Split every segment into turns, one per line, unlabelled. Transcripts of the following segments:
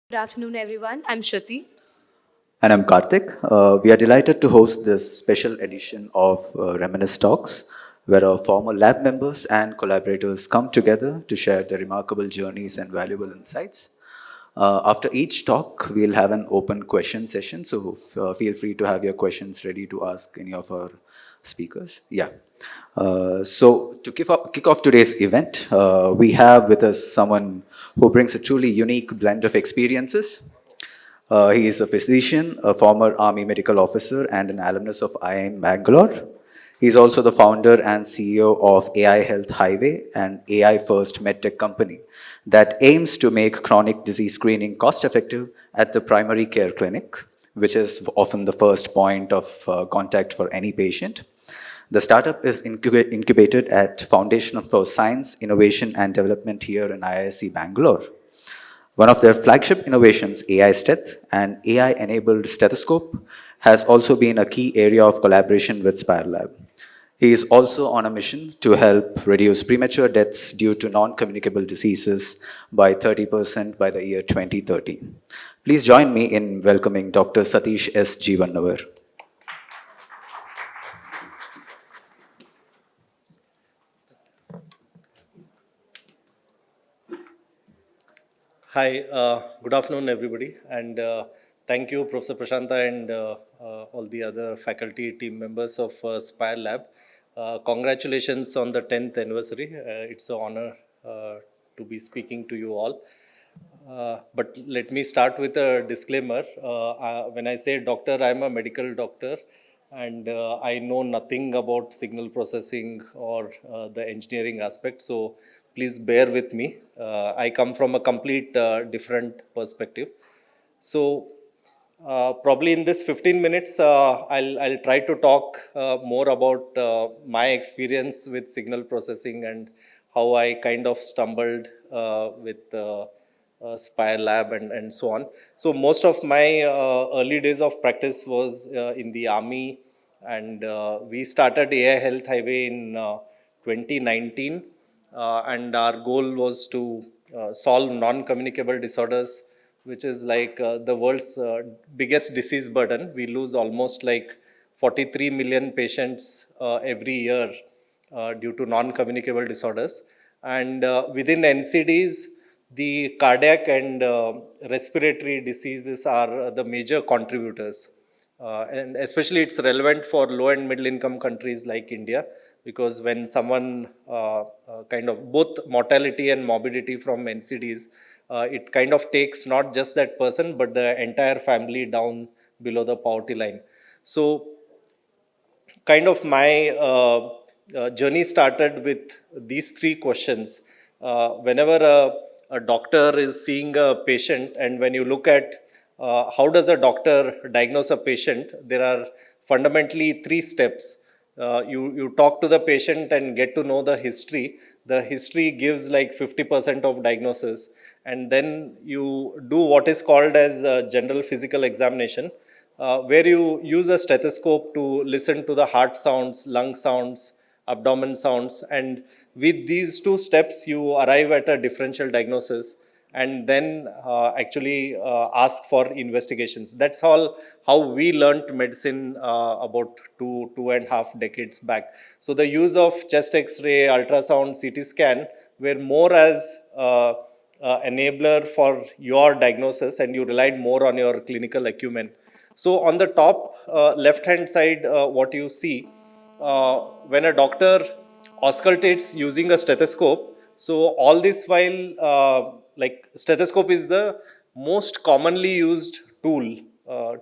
Good afternoon, everyone. I'm Shruti.
And I'm Karthik. We are delighted to host this special edition of Reminisce Talks, where our former lab members and collaborators come together to share their remarkable journeys and valuable insights. After each talk, we'll have an open question session, so feel free to have your questions ready to ask any of our speakers. Yeah. So to kick off today's event, we have with us someone who brings a truly unique blend of experiences. He is a physician, a former Army medical officer, and an alumnus of IIM Bangalore. He is also the founder and CEO of AI Health Highway, an AI first medtech company that aims to make chronic disease screening cost effective at the primary care clinic, which is often the first point of contact for any patient. The startup is incubated at Foundation for Science, Innovation and Development here in IISc Bangalore. One of their flagship innovations, AI Steth, an AI-enabled stethoscope, has also been a key area of collaboration with Spire Lab. He is also on a mission to help reduce premature deaths due to non-communicable diseases by 30% by the year 2030. Please join me in welcoming Dr. Satish S. Jeevannavar.
Hi, good afternoon, everybody, and thank you, Professor Prashanta, and all the other faculty team members of Spire Lab. Congratulations on the 10th anniversary. It's an honor to be speaking to you all. But let me start with a disclaimer. When I say doctor, I'm a medical doctor, and I know nothing about signal processing or the engineering aspect. So please bear with me. I come from a complete different perspective. So probably in this 15 minutes, I'll try to talk more about my experience with signal processing and how I kind of stumbled with Spire Lab and so on. So most of my early days of practice was in the army, and we started AI Health Highway in 2019, and our goal was to solve non-communicable disorders, which is like the world's biggest disease burden. We lose almost like 43 million patients every year due to non-communicable disorders. And within NCDs, the cardiac and respiratory diseases are the major contributors. And especially it's relevant for low and middle income countries like India, because when someone kind of both mortality and morbidity from NCDs, it kind of takes not just that person, but the entire family down below the poverty line. So kind of my journey started with these three questions. Whenever a doctor is seeing a patient, and when you look at how does a doctor diagnose a patient, there are fundamentally three steps. You talk to the patient and get to know the history. The history gives like 50% of diagnosis, and then you do what is called as a general physical examination, where you use a stethoscope to listen to the heart sounds, lung sounds, abdomen sounds, and with these two steps, you arrive at a differential diagnosis and then actually ask for investigations. That's all how we learned medicine about two and a half decades back. So the use of chest X-ray, ultrasound, CT scan were more as enabler for your diagnosis, and you relied more on your clinical acumen. So on the top left-hand side, what you see, when a doctor auscultates using a stethoscope, so all this while, like stethoscope is the most commonly used tool.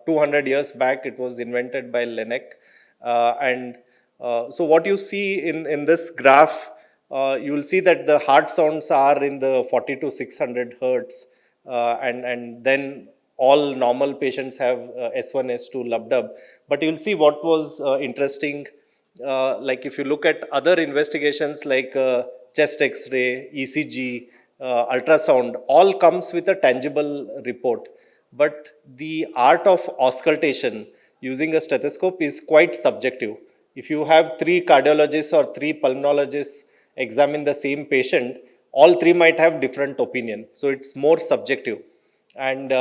200 years back, it was invented by Laennec. And so what you see in this graph, you will see that the heart sounds are in the 40 to 600 hertz, and then all normal patients have S1, S2 lub-dub. But you'll see what was interesting, like if you look at other investigations like chest X-ray, ECG, ultrasound, all comes with a tangible report. But the art of auscultation using a stethoscope is quite subjective. If you have three cardiologists or three pulmonologists examine the same patient, all three might have different opinion. So it's more subjective. And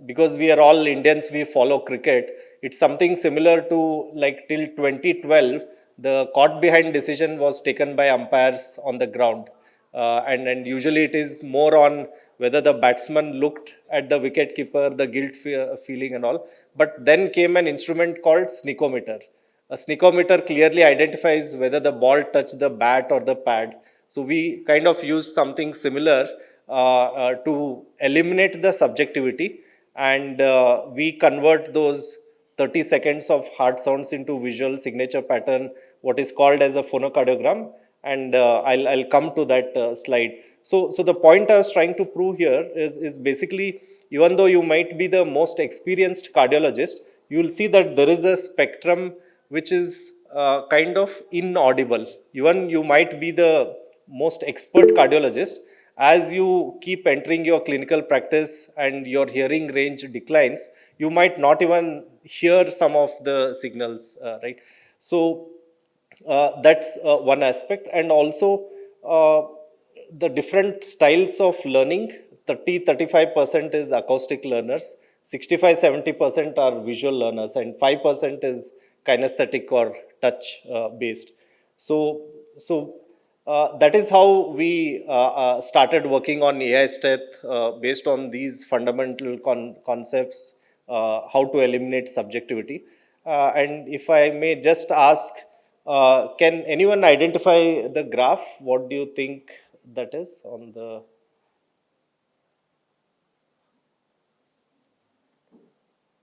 because we are all Indians, we follow cricket. It's something similar to like till 2012, the caught behind decision was taken by umpires on the ground. And usually it is more on whether the batsman looked at the wicket keeper, the guilt feeling and all. But then came an instrument called sneakometer. A sneakometer clearly identifies whether the ball touched the bat or the pad. So we kind of use something similar to eliminate the subjectivity, and we convert those 30 seconds of hard sounds into visual signature pattern, what is called as a phonocardiogram. And I'll come to that slide. So the point I was trying to prove here is basically, even though you might be the most experienced cardiologist, you will see that there is a spectrum which is kind of inaudible. Even you might be the most expert cardiologist, as you keep entering your clinical practice and your hearing range declines, you might not even hear some of the signals, right? So that's one aspect. And also uh, the different styles of learning, 30-35% is acoustic learners, 65-70% are visual learners, and 5% is kinesthetic or touch based. So that is how we started working on IISc based on these fundamental concepts, how to eliminate subjectivity. And if I may just ask, can anyone identify the graph? What do you think that is on the?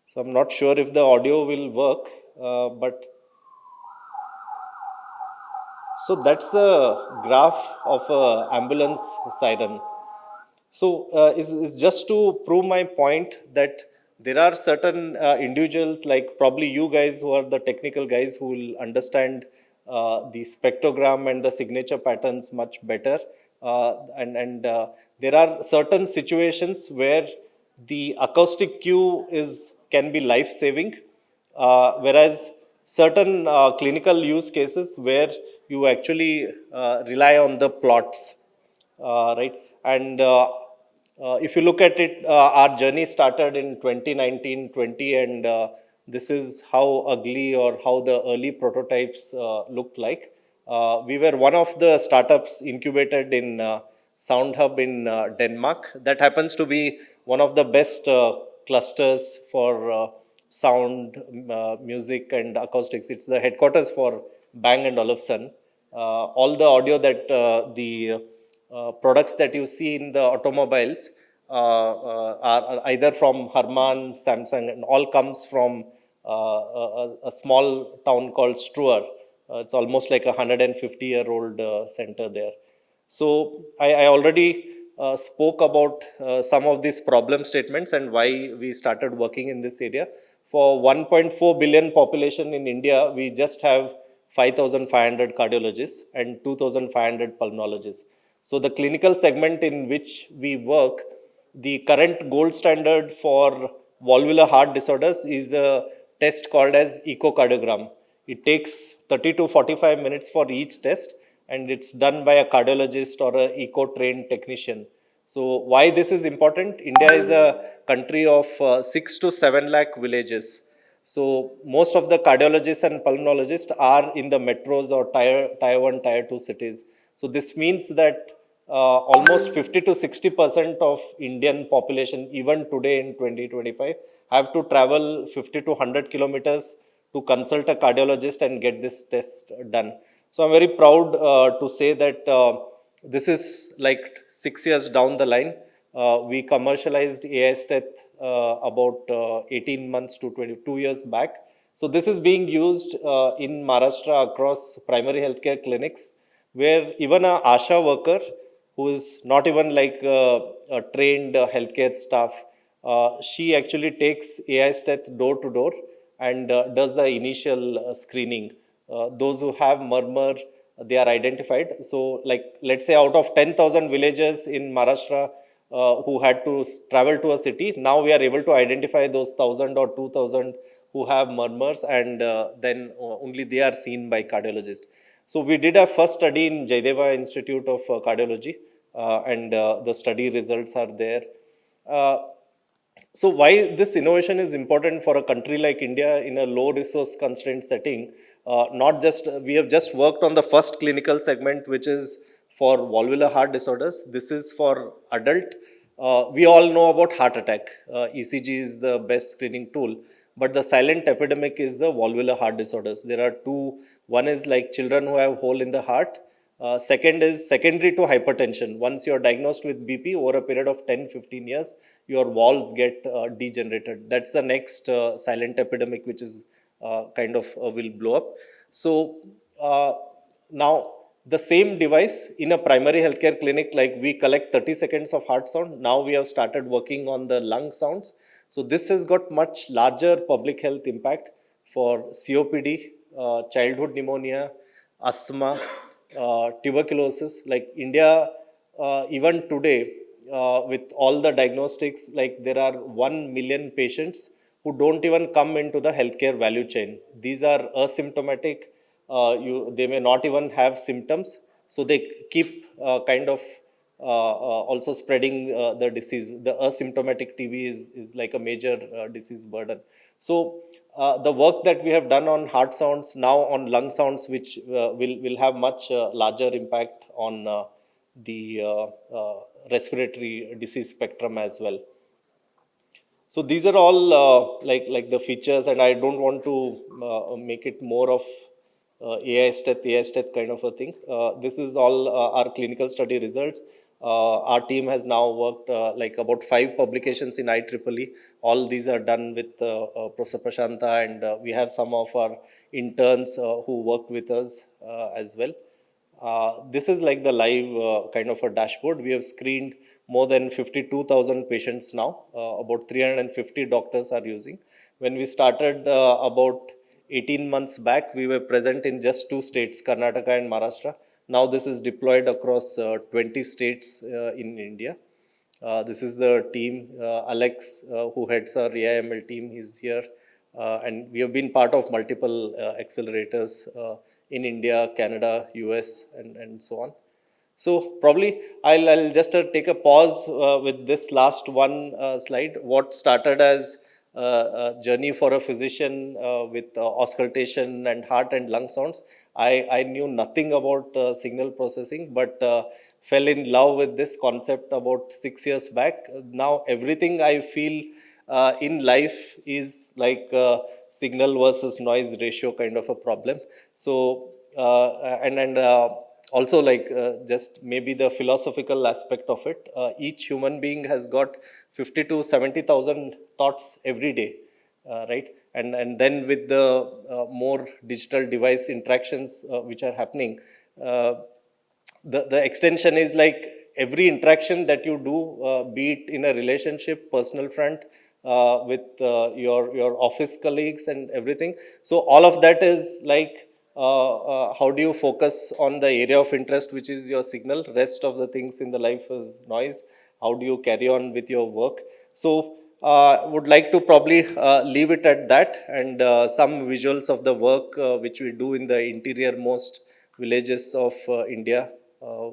So I'm not sure if the audio will work, but so that's the graph of a ambulance siren. So is just to prove my point that there are certain individuals, like probably you guys who are the technical guys, who will understand the spectrogram and the signature patterns much better. And there are certain situations where the acoustic cue can be life saving, whereas certain clinical use cases where you actually rely on the plots, right? And if you look at it, our journey started in 2019-20, and this is how ugly or how the early prototypes looked like. We were one of the startups incubated in Sound Hub in Denmark. That happens to be one of the best clusters for sound, music, and acoustics. It's the headquarters for Bang and Olufsen. All the audio that the products that you see in the automobiles are either from Harman, Samsung, and all comes from a small town called Struer. It's almost like a 150-year-old center there. So I already spoke about some of these problem statements and why we started working in this area. For 1.4 billion population in India, we just have 5,500 cardiologists and 2,500 pulmonologists. So the clinical segment in which we work, the current gold standard for valvular heart disorders is a test called as echocardiogram. It takes 30 to 45 minutes for each test, and it's done by a cardiologist or a eco-trained technician. So why this is important? India is a country of 6 to 7 lakh villages. So most of the cardiologists and pulmonologists are in the metros or tier 1, tier 2 cities. So this means that almost 50 to 60% of Indian population, even today in 2025, have to travel 50 to 100 kilometers to consult a cardiologist and get this test done. So I'm very proud to say that this is like 6 years down the line. We commercialized IISc about 18 months to 22 years back. So this is being used in Maharashtra across primary healthcare clinics, where even a ASHA worker who is not even like a trained healthcare staff, she actually takes IISc door to door and does the initial screening. Those who have murmur, they are identified. So like, let's say out of 10,000 villages in Maharashtra who had to travel to a city, now we are able to identify those 1,000 or 2,000 who have murmurs, and then only they are seen by cardiologists. So we did our first study in Jaideva Institute of Cardiology, and the study results are there. Uh, So why this innovation is important for a country like India in a low resource constraint setting? Not just we have just worked on the first clinical segment, which is for valvular heart disorders. This is for adult. We all know about heart attack. ECG is the best screening tool, but the silent epidemic is the valvular heart disorders. There are two. One is like children who have hole in the heart. Second is secondary to hypertension. Once you are diagnosed with BP, over a period of 10-15 years, your valves get degenerated. That's the next silent epidemic, which is will blow up. So now the same device in a primary healthcare clinic, like we collect 30 seconds of heart sound. Now we have started working on the lung sounds. So this has got much larger public health impact for COPD, childhood pneumonia, asthma, tuberculosis. Like India, even today, with all the diagnostics, like there are 1 million patients who don't even come into the healthcare value chain. These are asymptomatic. They may not even have symptoms, so they keep also spreading the disease. The asymptomatic TB is like a major disease burden. So the work that we have done on heart sounds, now on lung sounds, which will have much larger impact on the respiratory disease spectrum as well. So these are all like the features, and I don't want to make it more of AI kind of a thing. This is all our clinical study results. Our team has now worked like about 5 publications in IEEE. All these are done with Professor Prashanta, and we have some of our interns who worked with us as well. This is like the live kind of a dashboard. We have screened more than 52,000 patients now. About 350 doctors are using. When we started about 18 months back, we were present in just 2 states, Karnataka and Maharashtra. Now this is deployed across 20 states in India. This is the team. Alex, who heads our AIML team, is here. And we have been part of multiple accelerators in India, Canada, US, and so on. So probably I'll just take a pause with this last one slide. What started as a journey for a physician with auscultation and heart and lung sounds. I knew nothing about signal processing, but fell in love with this concept about 6 years back. Now everything I feel in life is like signal versus noise ratio kind of a problem. So and also like just maybe the philosophical aspect of it. Each human being has got 50 to 70,000 thoughts every day, right? And then with the more digital device interactions which are happening, the extension is like every interaction that you do, be it in a relationship, personal front, with your office colleagues and everything. So all of that is like how do you focus on the area of interest, which is your signal. Rest of the things in the life is noise. How do you carry on with your work? So would like to probably leave it at that, and some visuals of the work which we do in the interior most villages of India.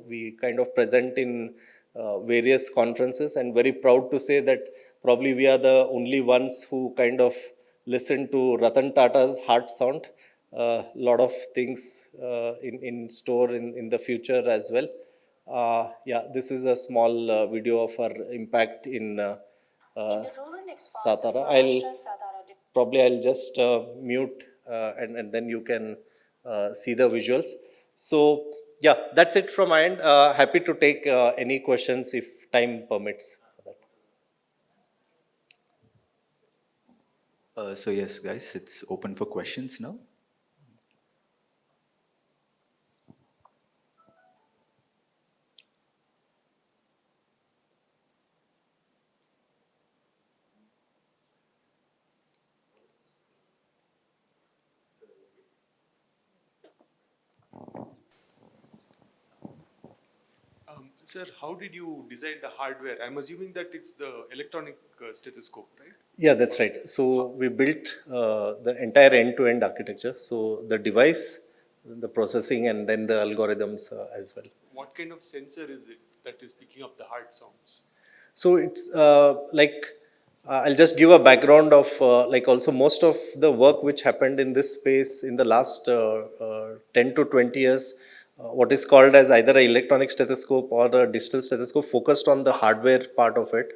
We kind of present in various conferences, and very proud to say that probably we are the only ones who kind of listen to Ratan Tata's heart sound. Lot of things in store in the future as well. Yeah, this is a small video of our impact in Satara. I'll just mute and then you can see the visuals. So yeah, that's it from my end. Happy to take any questions if time permits.
So yes, guys, it's open for questions now.
Sir, how did you design the hardware? I'm assuming that it's the electronic stethoscope, right?
Yeah, that's right. So we built the entire end-to-end architecture. So the device, the processing, and then the algorithms as well.
What kind of sensor is it that is picking up the heart sounds?
So it's like I'll just give a background of like also most of the work which happened in this space in the last 10 to 20 years, what is called as either a electronic stethoscope or a digital stethoscope focused on the hardware part of it,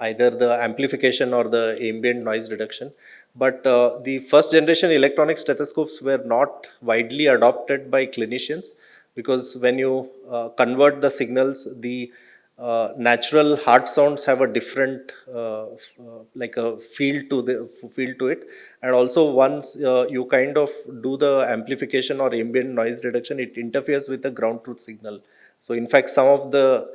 either the amplification or the ambient noise reduction. But the first generation electronic stethoscopes were not widely adopted by clinicians because when you convert the signals, the natural heart sounds have a different like a feel to it, and also once you kind of do the amplification or ambient noise reduction, it interferes with the ground truth signal. So in fact some of the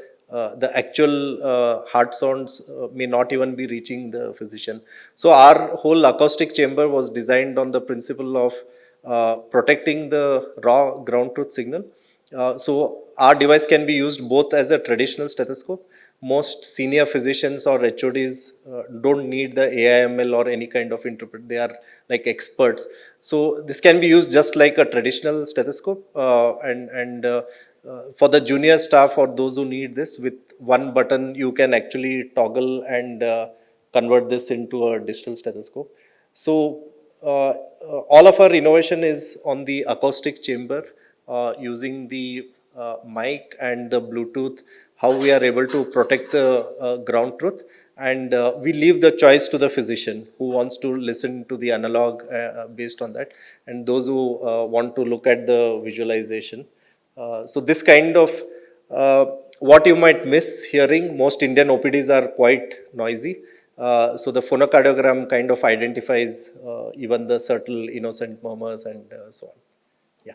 actual heart sounds may not even be reaching the physician. So our whole acoustic chamber was designed on the principle of protecting the raw ground truth signal. So our device can be used both as a traditional stethoscope. Most senior physicians or HODs don't need the AIML or any kind of interpret. They are like experts. So this can be used just like a traditional stethoscope, and for the junior staff or those who need this, with one button you can actually toggle and convert this into a digital stethoscope. So all of our innovation is on the acoustic chamber, using the mic and the Bluetooth, how we are able to protect the ground truth. And we leave the choice to the physician who wants to listen to the analog based on that, and those who want to look at the visualization. So this kind of what you might miss hearing, most Indian OPDs are quite noisy. So the phonocardiogram kind of identifies even the subtle innocent murmurs and so on. Yeah.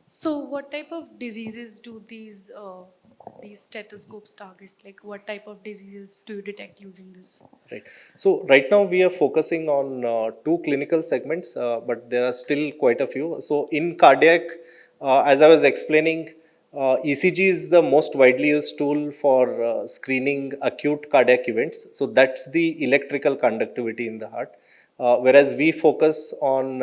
So, what type of diseases do these stethoscopes target? Like, what type of diseases do you detect using this?
Right. So right now we are focusing on two clinical segments, but there are still quite a few. So in cardiac, as I was explaining, ECG is the most widely used tool for screening acute cardiac events. So that's the electrical conductivity in the heart. Whereas we focus on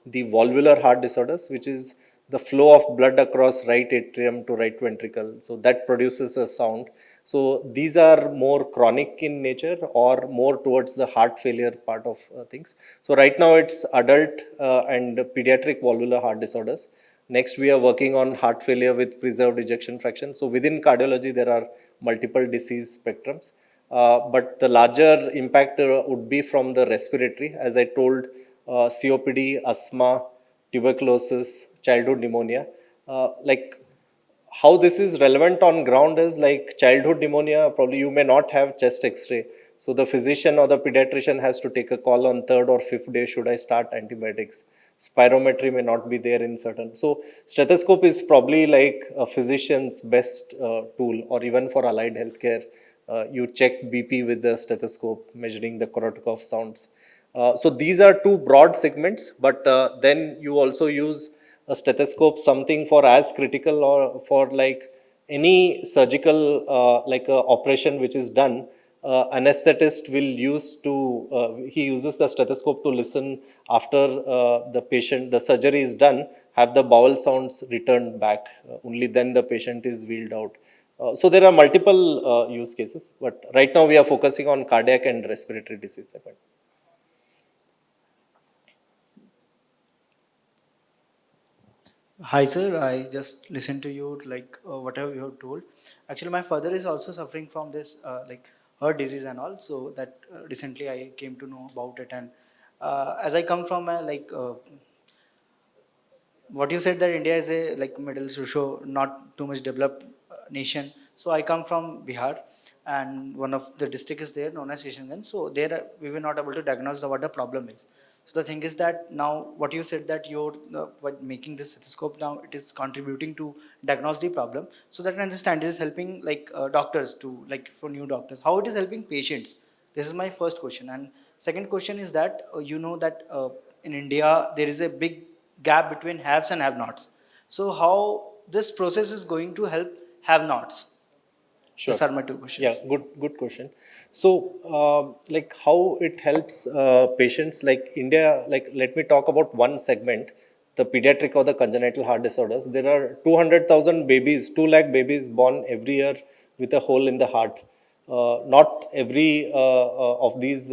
the valvular heart disorders, which is the flow of blood across right atrium to right ventricle. So that produces a sound. So these are more chronic in nature or more towards the heart failure part of things. So right now it's adult and pediatric valvular heart disorders. Next, we are working on heart failure with preserved ejection fraction. So within cardiology, there are multiple disease spectrums. But the larger impact would be from the respiratory, as I told, COPD, asthma, tuberculosis, childhood pneumonia. Like how this is relevant on ground is like childhood pneumonia, probably you may not have chest x-ray. So the physician or the pediatrician has to take a call on third or fifth day, should I start antibiotics? Spirometry may not be there in certain. So stethoscope is probably like a physician's best tool, or even for allied healthcare. You check BP with the stethoscope, measuring the Korotokov sounds. So these are two broad segments, but then you also use a stethoscope, something for as critical or for like any surgical like a operation which is done. Anesthetist will use to, he uses the stethoscope to listen after the surgery is done, have the bowel sounds returned back. Only then the patient is wheeled out. So there are multiple use cases, but right now we are focusing on cardiac and respiratory disease segment.
Hi sir, I just listened to you like whatever you have told. Actually, my father is also suffering from this like heart disease and all. So that recently I came to know about it. And as I come from a what you said that India is a like middle show, not too much developed nation. So I come from Bihar, and one of the district is there known as Kishanganj. So there we were not able to diagnose what the problem is. So the thing is that now what you said that you're what making this stethoscope now it is contributing to diagnose the problem. So that I understand it is helping like doctors to like for new doctors. How it is helping patients? This is my first question. And second question is that you know that in India there is a big gap between haves and have nots. So how this process is going to help have nots?
Sure.
These are my two
Yeah,
questions.
good question. So, like how it helps patients like India, like let me talk about one segment, the pediatric or the congenital heart disorders. There are 200,000 babies, 2 lakh babies born every year with a hole in the heart. Not every of these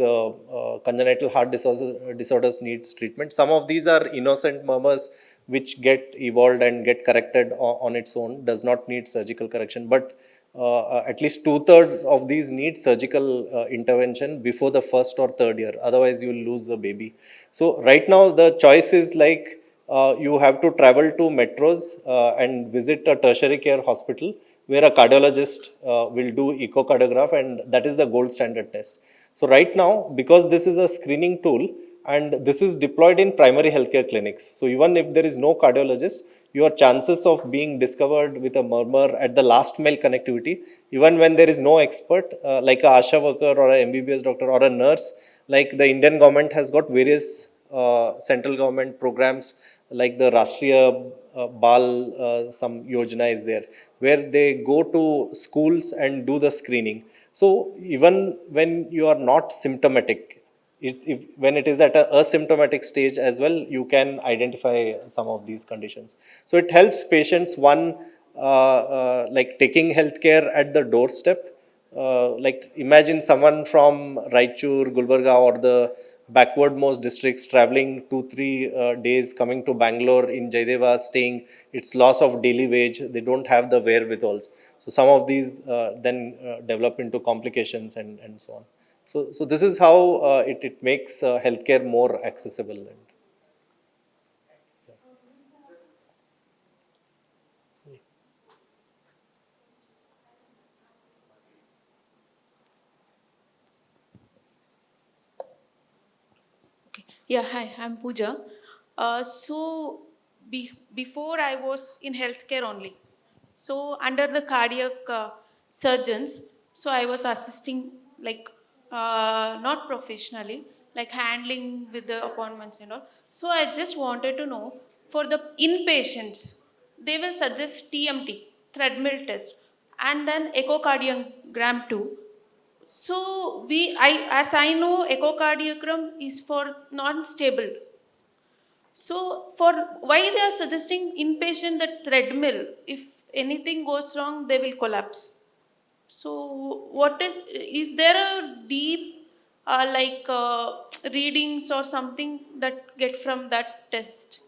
congenital heart disorders needs treatment. Some of these are innocent murmurs which get evolved and get corrected on its own, does not need surgical correction. But at least 2/3 of these need surgical intervention before the first or third year. Otherwise, you will lose the baby. So right now, the choice is like you have to travel to metros and visit a tertiary care hospital where a cardiologist will do echocardiograph, and that is the gold standard test. So right now, because this is a screening tool and this is deployed in primary healthcare clinics, so even if there is no cardiologist, your chances of being discovered with a murmur at the last mile connectivity, even when there is no expert, like a ASHA worker or a MBBS doctor or a nurse, like the Indian government has got various central government programs like the Rashtriya Bal some Yojana is there, where they go to schools and do the screening. So even when you are not symptomatic, when it is at a asymptomatic stage as well, you can identify some of these conditions. So it helps patients, one, like taking healthcare at the doorstep. Like imagine someone from Raichur, Gulbarga or the backwardmost districts traveling 2-3 days coming to Bangalore in Jaideva, staying, it's loss of daily wage, they don't have the wherewithals. So some of these then develop into complications and so on. So this is how it makes healthcare more accessible. And
Okay. Yeah, hi, I'm Pooja. Before I was in healthcare only. So under the cardiac surgeons, so I was assisting like not professionally, like handling with the appointments and all. So I just wanted to know for the inpatients, they will suggest TMT, treadmill test, and then echocardiogram too. So as I know, echocardiogram is for non-stable. So for why they are suggesting inpatient the treadmill? If anything goes wrong, they will collapse. So what is there a deep readings or something that get from that test?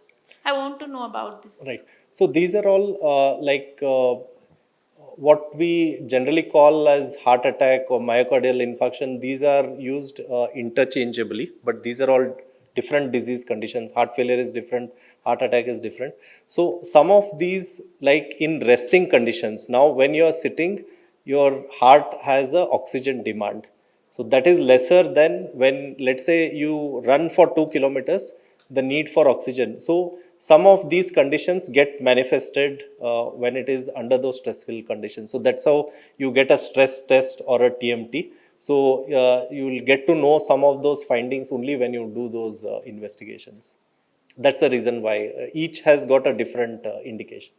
I want to know about
right.
this.
So these are all what we generally call as heart attack or myocardial infarction. These are used interchangeably, but these are all different disease conditions. Heart failure is different, heart attack is different. So some of these, like in resting conditions, now when you are sitting, your heart has a oxygen demand. So that is lesser than when, let's say, you run for 2 kilometers, the need for oxygen. So some of these conditions get manifested when it is under those stressful conditions. So that's how you get a stress test or a TMT. So you will get to know some of those findings only when you do those investigations. That's the reason why each has got a different indication.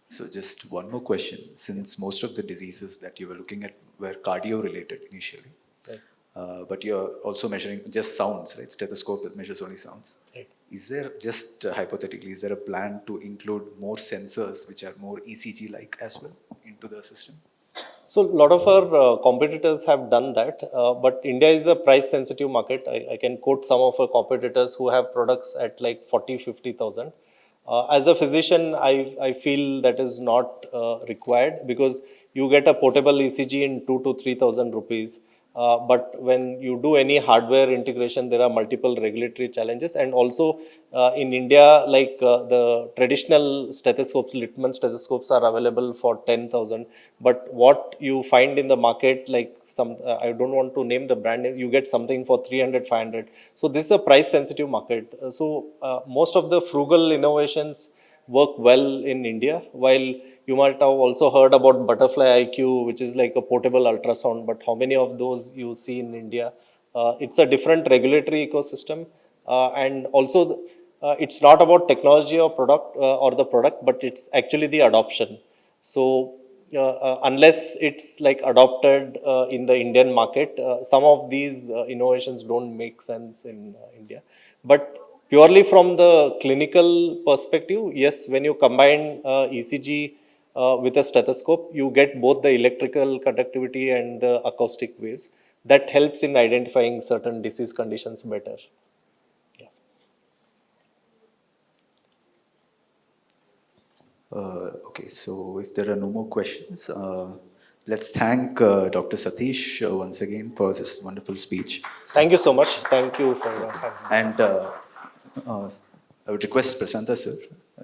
So just one more question, since most of the diseases that you were looking at were cardio related initially,
Right.
but you're also measuring just sounds, right? Stethoscope that measures only sounds.
Right.
Is there, just hypothetically, is there a plan to include more sensors which are more ECG-like as well into the system?
So a lot of our competitors have done that, but India is a price sensitive market. I can quote some of our competitors who have products at like 40-50,000. As a physician, I feel that is not required because you get a portable ECG in 2 to 3,000 rupees. But when you do any hardware integration, there are multiple regulatory challenges. And also in India, like the traditional stethoscopes, Littmann stethoscopes are available for 10,000. But what you find in the market, like some, I don't want to name the brand name, you get something for 300, 500. So this is a price sensitive market. Most of the frugal innovations work well in India, while you might have also heard about Butterfly IQ, which is like a portable ultrasound, but how many of those you see in India? It's a different regulatory ecosystem, and also it's not about technology or product or the product, but it's actually the adoption. So unless it's like adopted in the Indian market, some of these innovations don't make sense in India. But Purely from the clinical perspective, yes, when you combine ECG with a stethoscope, you get both the electrical conductivity and the acoustic waves. That helps in identifying certain disease conditions better.
Okay, so if there are no more questions, let's thank Dr. Satish once again for this wonderful speech.
Thank you so much. Thank you for having me.
And I would request Prasanta sir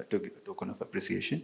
to give a token of appreciation.